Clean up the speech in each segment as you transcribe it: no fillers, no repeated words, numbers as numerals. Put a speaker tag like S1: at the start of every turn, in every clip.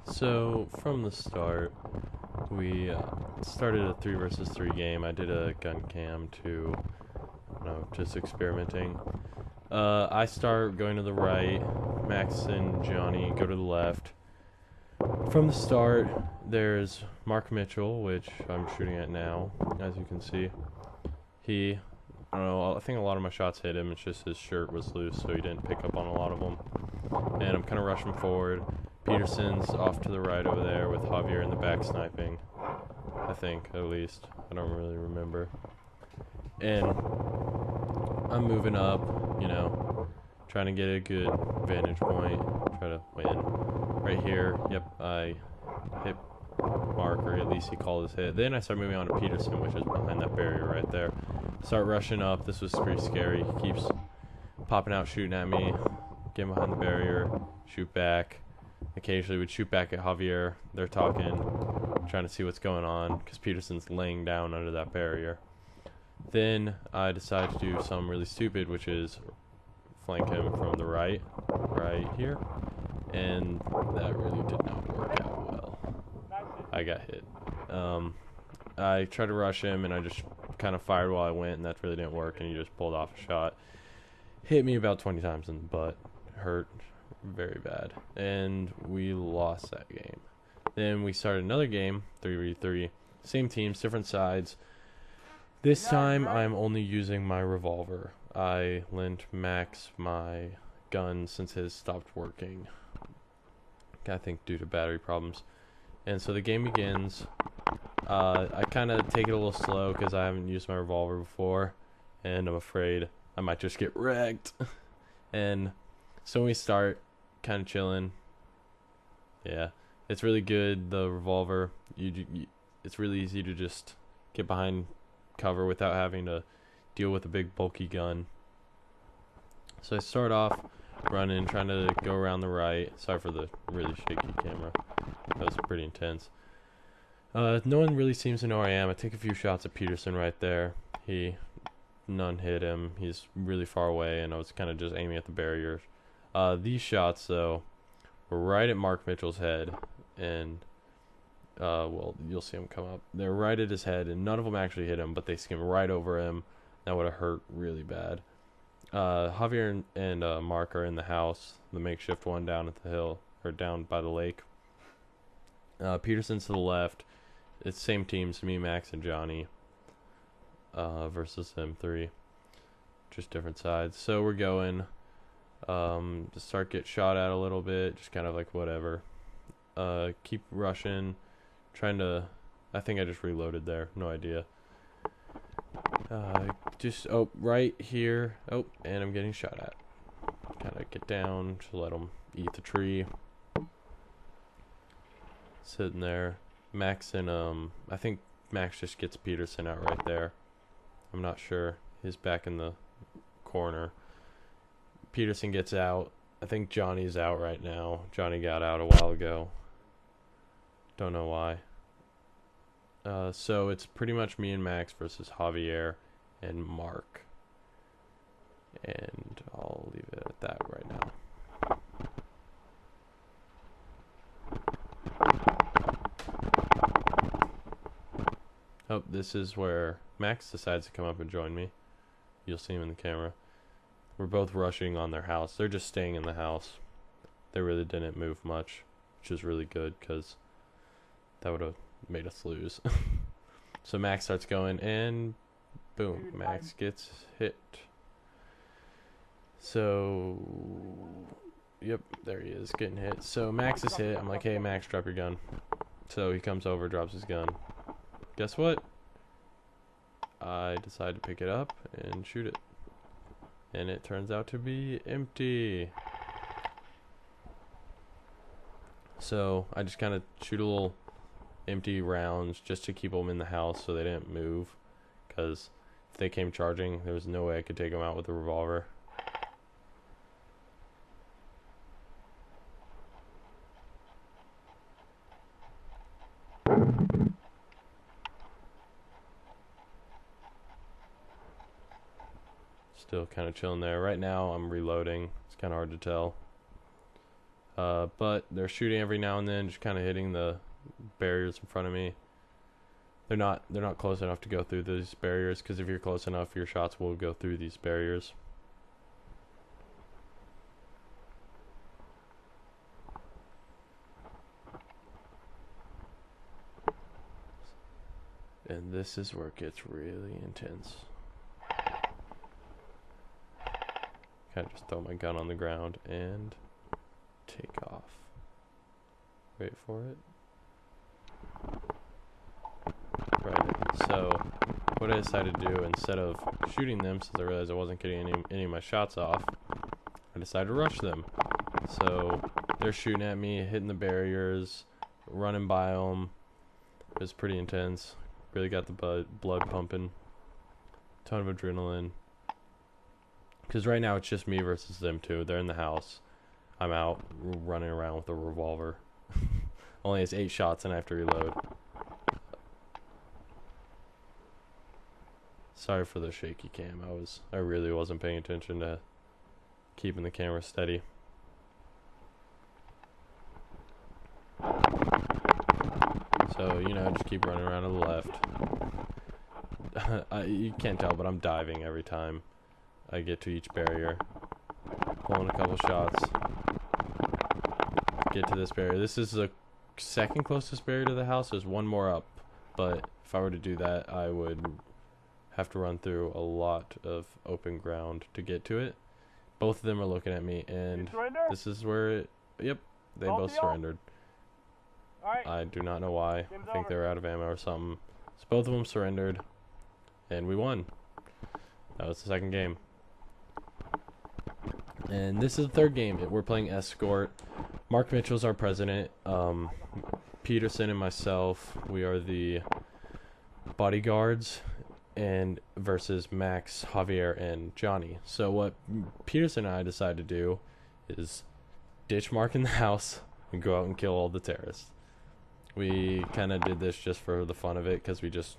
S1: So from the start, we started a 3 versus 3 game. I did a gun cam to, just experimenting. I start going to the right. Max and Johnny go to the left. From the start, there's Mark Mitchell, which I'm shooting at now, as you can see. I don't know, I think a lot of my shots hit him. It's just his shirt was loose, so he didn't pick up on a lot of them. And I'm kind of rushing forward. Peterson's off to the right over there with Javier in the back sniping. I think, at least. I don't really remember. And I'm moving up, trying to get a good vantage point, try to win. Right here, yep, I hit Mark, or at least he called his hit. Then I start moving on to Peterson, which is behind that barrier right there. Start rushing up. This was pretty scary. He keeps popping out, shooting at me, getting behind the barrier, shoot back. Occasionally would shoot back at Javier. They're talking, trying to see what's going on, because Peterson's laying down under that barrier. Then I decide to do something really stupid, which is flank him from the right here. And that really did not work out well. I got hit. I tried to rush him, and I just kind of fired while I went, and that really didn't work, and he just pulled off a shot. Hit me about 20 times in the butt. Hurt very bad. And we lost that game. Then we started another game, 3v3. Same teams, different sides. This time, I'm only using my revolver. I lent Max my gun since his stopped working. I think due to battery problems. And so the game begins. I kind of take it a little slow because I haven't used my revolver before, and I'm afraid I might just get wrecked. And so we start kind of chilling. Yeah, it's really good, the revolver. It's really easy to just get behind cover without having to deal with a big bulky gun. So I start off running, trying to go around the right. Sorry for the really shaky camera. That was pretty intense. No one really seems to know where I am. I take a few shots at Peterson right there. None hit him. He's really far away, and I was kind of just aiming at the barriers. These shots, though, were right at Mark Mitchell's head, and well, you'll see him come up. They're right at his head, and none of them actually hit him, but they skimmed right over him. That would have hurt really bad. Javier and Mark are in the house, the makeshift one down at the hill, or down by the lake. Peterson's to the left. It's same teams, me, Max, and Johnny, versus them three. Just different sides. So we're going. Just start get shot at a little bit, just kind of like whatever. Keep rushing, trying to. I think I just reloaded there. No idea. Right here. Oh, and I'm getting shot at. Kind of get down to let them eat the tree. Sitting there. Max and I think Max just gets Peterson out right there. I'm not sure. He's back in the corner. Peterson gets out. I think Johnny's out right now. Johnny got out a while ago. Don't know why. So it's pretty much me and Max versus Javier and Mark. And I'll leave it at that right now. Oh, this is where Max decides to come up and join me. You'll see him in the camera. We're both rushing on their house. They're just staying in the house. They really didn't move much, which is really good because that would have made us lose. So Max starts going, and boom, Max gets hit. So, yep, there he is, getting hit. So Max is hit. I'm like, hey, Max, drop your gun. So he comes over, drops his gun. Guess what? I decide to pick it up and shoot it. And it turns out to be empty. So I just kind of shoot a little empty rounds just to keep them in the house so they didn't move. Because if they came charging, there was no way I could take them out with a revolver. Still kind of chilling there. Right now I'm reloading. It's kind of hard to tell. But they're shooting every now and then, just kind of hitting the barriers in front of me. They're not close enough to go through these barriers, because if you're close enough, your shots will go through these barriers. And this is where it gets really intense. Kind of just throw my gun on the ground and take off. Wait for it. Right. So what I decided to do, instead of shooting them, since I realized I wasn't getting any of my shots off, I decided to rush them. So they're shooting at me, hitting the barriers, running by them. It was pretty intense. Really got the blood pumping. Ton of adrenaline. Because right now it's just me versus them two. They're in the house. I'm out running around with a revolver. Only has 8 shots and I have to reload. Sorry for the shaky cam. I really wasn't paying attention to keeping the camera steady. So, you know, just keep running around to the left. You can't tell, but I'm diving every time I get to each barrier. Pulling a couple shots. Get to this barrier. This is the second closest barrier to the house. There's one more up, but if I were to do that, I would have to run through a lot of open ground to get to it. Both of them are looking at me, and this is where it... Yep, they both surrendered. I do not know why. I think they were out of ammo or something. So both of them surrendered, and we won. That was the second game. And this is the third game. We're playing Escort. Mark Mitchell's our president. Peterson and myself, we are the bodyguards, and versus Max, Javier, and Johnny. So what Peterson and I decided to do is ditch Mark in the house and go out and kill all the terrorists. We kind of did this just for the fun of it, because we just,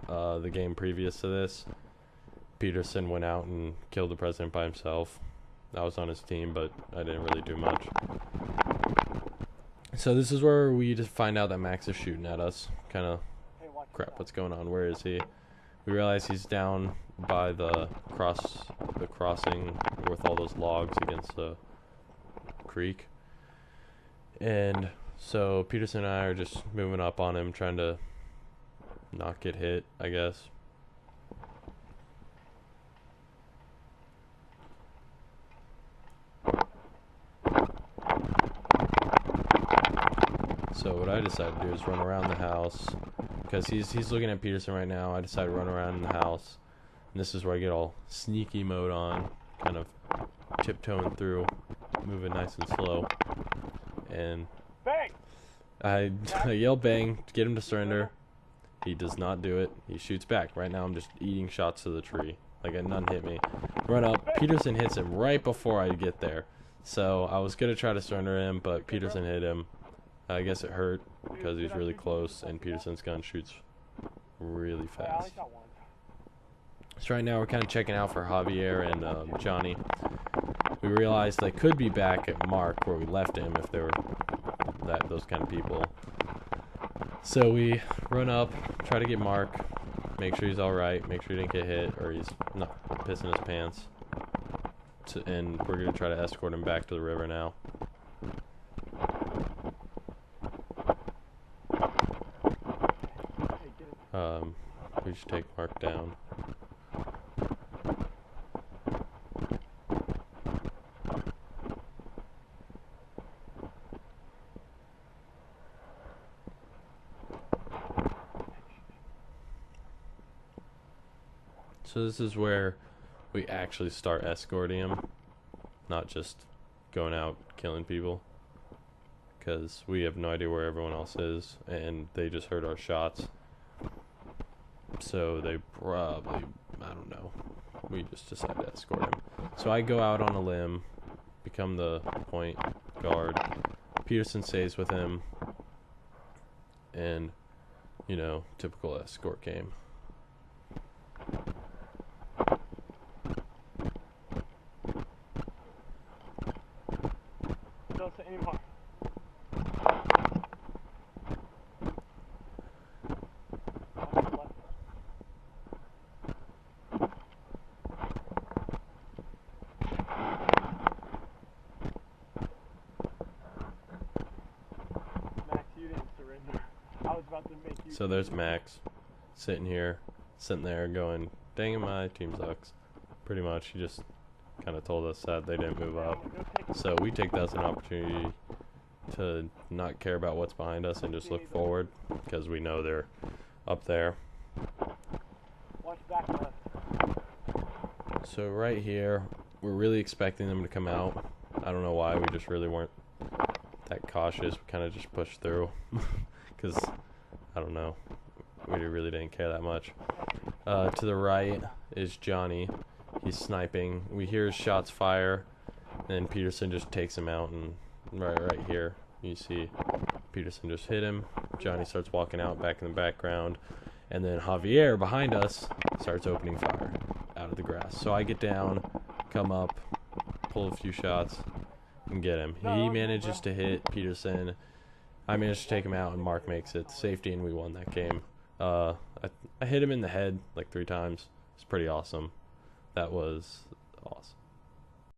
S1: the game previous to this, Peterson went out and killed the president by himself. I was on his team, but I didn't really do much. So this is where we just find out that Max is shooting at us. Kind of, crap, what's going on? Where is he? We realize he's down by the crossing with all those logs against the creek. And so Peterson and I are just moving up on him, trying to not get hit, I guess. So what I decided to do is run around the house, because he's looking at Peterson right now. I decided to run around in the house, and this is where I get all sneaky mode on, kind of tiptoeing through, moving nice and slow, and I yell bang to get him to surrender. He does not do it. He shoots back. Right now I'm just eating shots to the tree. Like, none hit me. Run up. Peterson hits him right before I get there. So I was going to try to surrender him, but Peterson hit him. I guess it hurt because he was really close, and Peterson's gun shoots really fast. So right now we're kind of checking out for Javier and Johnny. We realized they could be back at Mark where we left him if they were those kind of people. So we run up, try to get Mark, make sure he's alright, make sure he didn't get hit or he's not pissing his pants. And we're going to try to escort him back to the river now. We should take Mark down. So this is where we actually start escorting him, not just going out killing people, because we have no idea where everyone else is, and they just heard our shots. So they probably, I don't know, we just decided to escort him. So I go out on a limb, become the point guard. Peterson stays with him, and, you know, typical escort game.
S2: anymore. Max, you didn't surrender. I was about to make you.
S1: So there's Max, sitting there going, dang it, my team sucks. Pretty much, he just kind of told us that they didn't move up. So we take that as an opportunity to not care about what's behind us and just look forward, because we know they're up there.
S2: Watch back left.
S1: So right here, we're really expecting them to come out. I don't know why, we just really weren't that cautious. We kind of just pushed through, because, I don't know, we really didn't care that much. To the right is Johnny. He's sniping. We hear his shots fire, and Peterson just takes him out, and right here, you see Peterson just hit him. Johnny starts walking out back in the background, and then Javier behind us starts opening fire out of the grass. So I get down, come up, pull a few shots, and get him. He manages to hit Peterson. I managed to take him out, and Mark makes it safety, and we won that game. I hit him in the head like 3 times. It's pretty awesome. That was awesome.